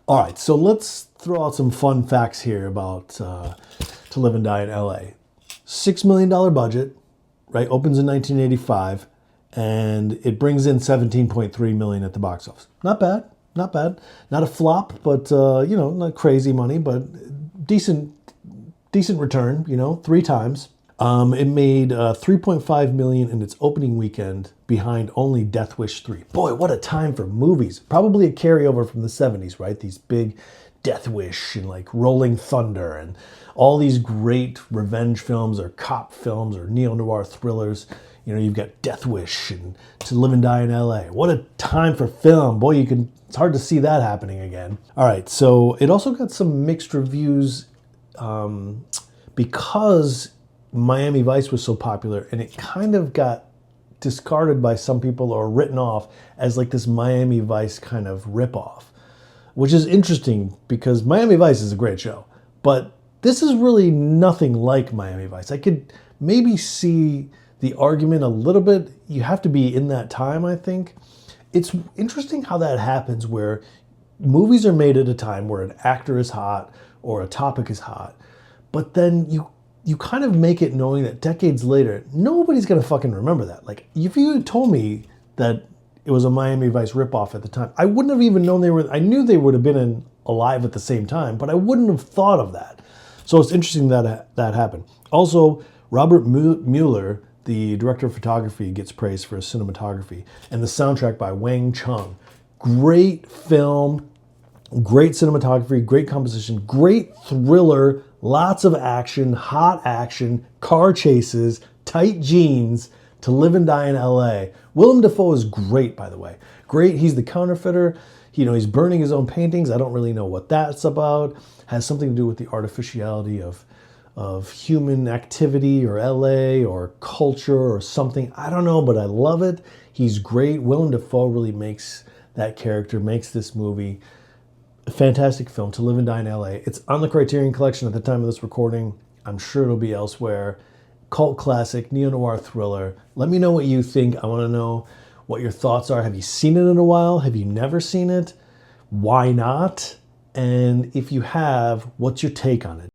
All right, so let's throw out some fun facts here about To Live and Die in LA. $6 million budget, right? Opens in 1985, and it brings in 17.3 million at the box office. Not bad, not bad. Not a flop, but not crazy money, but decent return. 3 times. It made 3.5 million in its opening weekend, behind only Death Wish 3. Boy, what a time for movies. Probably a carryover from the 70s, right? These big Death Wish and like Rolling Thunder and all these great revenge films or cop films or neo-noir thrillers. You've got Death Wish and To Live and Die in LA. What a time for film. Boy, it's hard to see that happening again. All right, so it also got some mixed reviews because Miami Vice was so popular, and it kind of got discarded by some people or written off as like this Miami Vice kind of ripoff, which is interesting because Miami Vice is a great show, but this is really nothing like Miami Vice. I could maybe see the argument a little bit. You have to be in that time, I think. It's interesting how that happens, where movies are made at a time where an actor is hot or a topic is hot, but then you kind of make it knowing that decades later, nobody's going to fucking remember that. Like, if you had told me that it was a Miami Vice ripoff at the time, I wouldn't have even known they were. I knew they would have been alive at the same time, but I wouldn't have thought of that. So it's interesting that that happened. Also, Robert Mueller, the director of photography, gets praised for his cinematography, and the soundtrack by Wang Chung. Great film, great cinematography, great composition, great thriller, lots of action, hot action, car chases, tight jeans. To Live and Die in LA. Willem Dafoe is great, by the way. Great. He's the counterfeiter. He's burning his own paintings. I don't really know what that's about. Has something to do with the artificiality of human activity or LA or culture or something. I don't know, but I love it. He's great. Willem Dafoe really makes that character, makes this movie a fantastic film, To Live and Die in LA. It's on the Criterion Collection at the time of this recording. I'm sure it'll be elsewhere. Cult classic, neo-noir thriller. Let me know what you think. I want to know what your thoughts are. Have you seen it in a while? Have you never seen it? Why not? And if you have, what's your take on it?